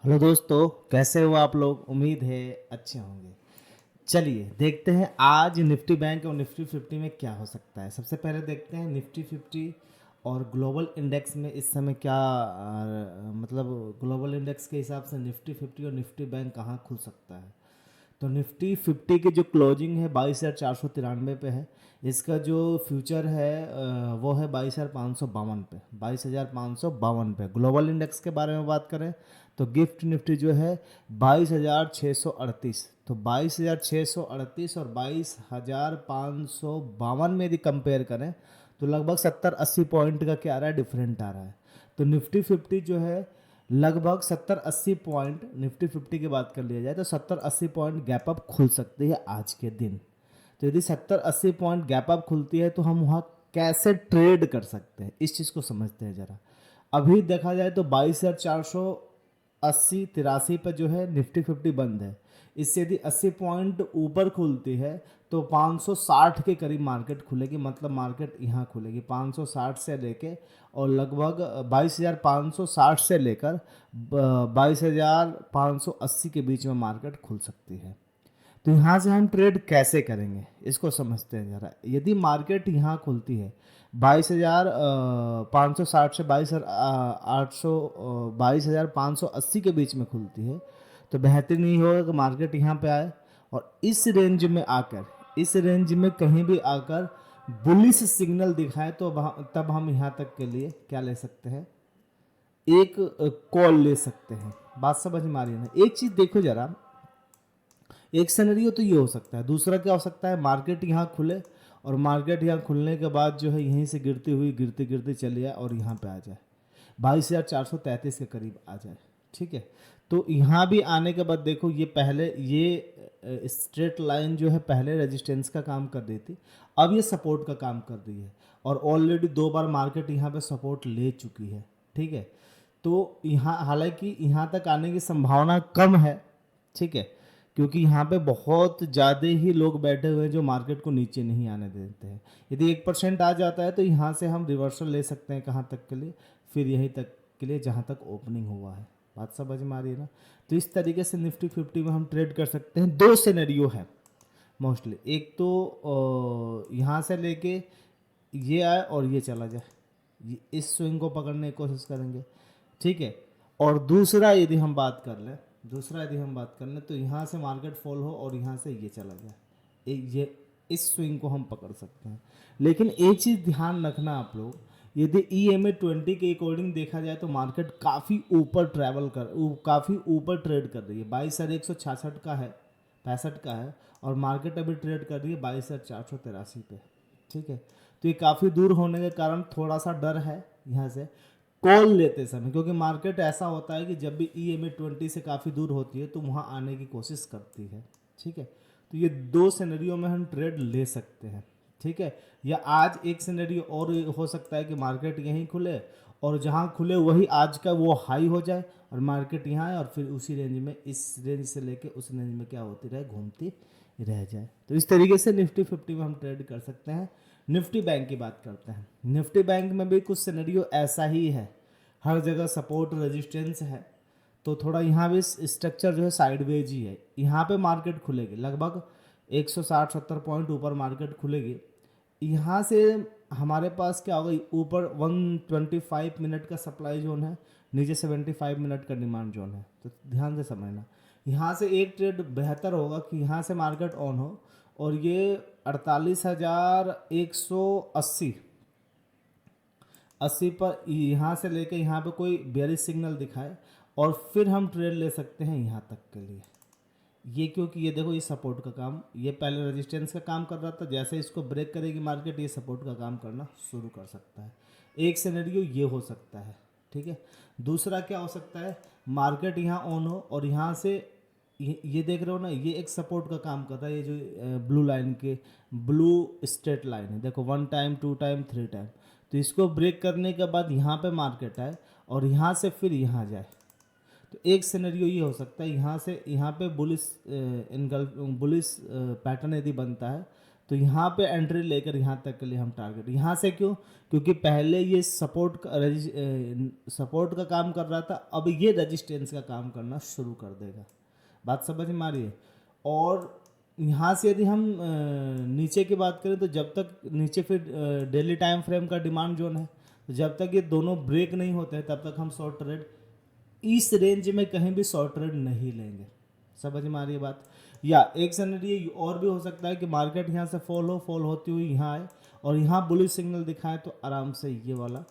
Hello दोस्तों, कैसे हो आप लोग। उम्मीद है अच्छे होंगे। चलिए देखते हैं आज निफ्टी बैंक और निफ्टी 50 में क्या हो सकता है। सबसे पहले देखते हैं निफ्टी 50 और ग्लोबल इंडेक्स में इस समय क्या मतलब ग्लोबल इंडेक्स के हिसाब से निफ्टी 50 और निफ्टी बैंक कहाँ खुल सकता है। तो निफ्टी 50 की जो क्लोजिंग है 22,493 पे है। इसका जो फ्यूचर है वो है 22,552 पे, 22,552 पे। ग्लोबल इंडेक्स के बारे में बात करें तो गिफ्ट निफ्टी जो है 22,638। तो 22,638 और 22,552 में यदि कंपेयर करें तो लगभग 70-80 पॉइंट का क्या आ रहा है, डिफरेंट आ रहा है। तो निफ्टी 50 जो है लगभग 70-80 पॉइंट, निफ्टी 50 की बात कर लिया जाए तो 70-80 पॉइंट गैप अप खुल सकती है आज के दिन। तो यदि 70-80 पॉइंट गैप अप खुलती है तो हम वहाँ कैसे ट्रेड कर सकते हैं, इस चीज़ को समझते हैं ज़रा। अभी देखा जाए तो 22,480-83 पर जो है निफ्टी 50 बंद है। इससे यदि 80 पॉइंट ऊपर खुलती है तो 560 के करीब मार्केट खुलेगी, मतलब मार्केट यहाँ खुलेगी 560 से लेके और लगभग 22,560 से लेकर 22,580 के बीच में मार्केट खुल सकती है। तो यहाँ से हम ट्रेड कैसे करेंगे इसको समझते हैं ज़रा। यदि मार्केट यहाँ खुलती है 22,560 से 22,580 के बीच में खुलती है तो बेहतरीन ये होगा कि मार्केट यहाँ पे आए और इस रेंज में आकर, इस रेंज में कहीं भी आकर बुलिश सिग्नल दिखाए तो तब हम यहाँ तक के लिए क्या ले सकते हैं, एक कॉल ले सकते हैं। बात समझ में आ रही है ना। एक चीज़ देखो ज़रा, एक सिनेरियो तो ये हो सकता है। दूसरा क्या हो सकता है, मार्केट यहाँ खुले और मार्केट यहाँ खुलने के बाद जो है यहीं से गिरती हुई गिरते गिरते चली जाए और यहाँ पे आ जाए 22,433 के करीब आ जाए। ठीक है, तो यहाँ भी आने के बाद देखो ये पहले ये स्ट्रेट लाइन जो है पहले रेजिस्टेंस का काम कर रही थी, अब ये सपोर्ट का काम कर रही है और ऑलरेडी 2 बार मार्केट यहाँ पे सपोर्ट ले चुकी है। ठीक है, तो यहाँ हालांकि यहाँ तक आने की संभावना कम है। ठीक है, क्योंकि यहाँ पे बहुत ज़्यादा ही लोग बैठे हुए हैं जो मार्केट को नीचे नहीं आने देते हैं। यदि 1% आ जाता है तो यहाँ से हम रिवर्सल ले सकते हैं कहाँ तक के लिए, फिर यहीं तक के लिए जहाँ तक ओपनिंग हुआ है। बात समझ में आ रही है ना। तो इस तरीके से निफ्टी 50 में हम ट्रेड कर सकते हैं। दो सिनेरियो है मोस्टली, एक तो यहाँ से लेके ये आए और ये चला जाए, इस स्विंग को पकड़ने की कोशिश करेंगे। ठीक है, और दूसरा यदि हम बात कर लें तो यहाँ से मार्केट फॉल हो और यहाँ से ये चला जाए, ये इस स्विंग को हम पकड़ सकते हैं। लेकिन एक चीज़ ध्यान रखना आप लोग, यदि EMA 20 के अकॉर्डिंग देखा जाए तो मार्केट काफ़ी ऊपर काफ़ी ऊपर ट्रेड कर रही है। 22,166 का है, 65 का है और मार्केट अभी ट्रेड कर रही है 22,483 पे। ठीक है, तो ये काफ़ी दूर होने के कारण थोड़ा सा डर है यहाँ से कॉल लेते समय, क्योंकि मार्केट ऐसा होता है कि जब भी EMA 20 से काफ़ी दूर होती है तो वहाँ आने की कोशिश करती है। ठीक है, तो ये दो सिनेरियो में हम ट्रेड ले सकते हैं। ठीक है, या आज एक सिनेरियो और हो सकता है कि मार्केट यहीं खुले और जहाँ खुले वही आज का वो हाई हो जाए और मार्केट यहाँ आए और फिर उसी रेंज में, इस रेंज से लेके उस रेंज में क्या होती रहे, घूमती रह जाए। तो इस तरीके से निफ्टी 50 में हम ट्रेड कर सकते हैं। निफ्टी बैंक की बात करते हैं। निफ्टी बैंक में भी कुछ सिनेरियो ऐसा ही है, हर जगह सपोर्ट रेजिस्टेंस है। तो थोड़ा यहाँ भी स्ट्रक्चर जो है साइडवेज ही है। यहाँ पे मार्केट खुलेगी लगभग 160-70 पॉइंट ऊपर मार्केट खुलेगी। यहाँ से हमारे पास क्या होगा, ऊपर 125 मिनट का सप्लाई जोन है, नीचे 75 मिनट का डिमांड जोन है। तो ध्यान से समझना, यहाँ से एक ट्रेड बेहतर होगा कि यहाँ से मार्केट ऑन हो और ये 48,180 पर यहाँ से लेके यहाँ पे कोई बेयरिश सिग्नल दिखाए और फिर हम ट्रेड ले सकते हैं यहाँ तक के लिए। ये क्योंकि ये देखो, ये सपोर्ट का काम, ये पहले रेजिस्टेंस का काम कर रहा था, जैसे इसको ब्रेक करेगी मार्केट ये सपोर्ट का काम करना शुरू कर सकता है। एक सिनेरियो ये हो सकता है। ठीक है, दूसरा क्या हो सकता है, मार्केट यहाँ ऑन हो और यहाँ से ये देख रहे हो ना, ये एक सपोर्ट का काम कर रहा है। ये जो ब्लू लाइन के ब्लू स्ट्रेट लाइन है, देखो 1 टाइम 2 टाइम 3 टाइम। तो इसको ब्रेक करने के बाद यहाँ पे मार्केट आए और यहाँ से फिर यहाँ जाए। तो एक सिनेरियो ये हो सकता है, यहाँ से यहाँ पे बुलिस पैटर्न यदि बनता है तो यहाँ पे एंट्री लेकर यहाँ तक के लिए हम टारगेट, यहाँ से क्यों, क्योंकि पहले ये सपोर्ट का काम कर रहा था, अब ये रेजिस्टेंस का काम करना शुरू कर देगा। बात समझ में आ रही है। और यहाँ से यदि हम नीचे की बात करें तो जब तक नीचे फिर डेली टाइम फ्रेम का डिमांड जोन है, तो जब तक ये दोनों ब्रेक नहीं होते हैं तब तक हम शॉर्ट ट्रेड इस रेंज में कहीं भी शॉर्ट ट्रेड नहीं लेंगे। समझ में आ रही है बात। या एक सिनेरियो और भी हो सकता है कि मार्केट यहाँ से फॉल होती हुई यहाँ आए और यहाँ बुलिश सिग्नल दिखाए, तो आराम से ये वाला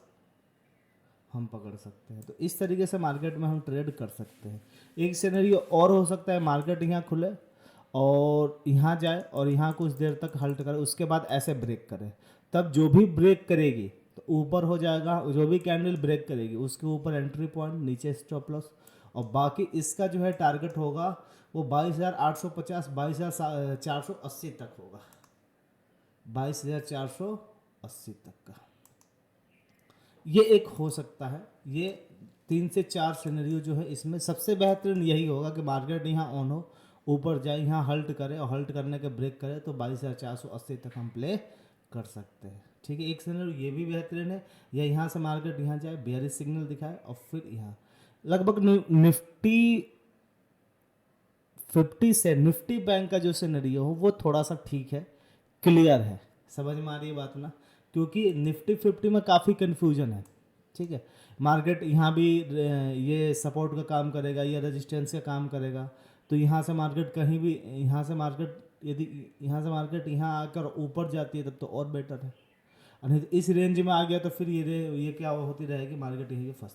हम पकड़ सकते हैं। तो इस तरीके से मार्केट में हम ट्रेड कर सकते हैं। एक सिनेरियो और हो सकता है मार्केट यहाँ खुले और यहाँ जाए और यहाँ कुछ देर तक हल्ट करे, उसके बाद ऐसे ब्रेक करे, तब जो भी ब्रेक करेगी तो ऊपर हो जाएगा, जो भी कैंडल ब्रेक करेगी उसके ऊपर एंट्री पॉइंट, नीचे स्टॉप लॉस, और बाकी इसका जो है टारगेट होगा वो 22,850 22,480 तक होगा, 22,480 तक का। ये एक हो सकता है। ये 3 से 4 सिनेरियो जो है इसमें सबसे बेहतरीन यही होगा कि मार्केट यहाँ ऑन हो, ऊपर जाए, यहाँ हल्ट करे और हल्ट करने के ब्रेक करे, तो 22,480 तक हम प्ले कर सकते हैं। ठीक है, एक सिनेरियो ये भी बेहतरीन है, या यहाँ से मार्केट यहाँ जाए, बेयरिश सिग्नल दिखाए और फिर यहाँ लगभग निफ्टी 50 से निफ्टी बैंक का जो सिनेरियो हो वो थोड़ा सा ठीक है, क्लियर है। समझ में आ रही है बात ना, क्योंकि निफ्टी 50 में काफ़ी कन्फ्यूजन है। ठीक है, मार्केट यहाँ भी ये सपोर्ट का काम करेगा या रेजिस्टेंस का काम करेगा, तो यहाँ से मार्केट कहीं भी, यहाँ से मार्केट यदि यहाँ से मार्केट यहाँ आकर ऊपर जाती है तब तो और बेटर है, और नहीं तो इस रेंज में आ गया तो फिर ये क्या होती रहेगी, मार्केट यहीं फंस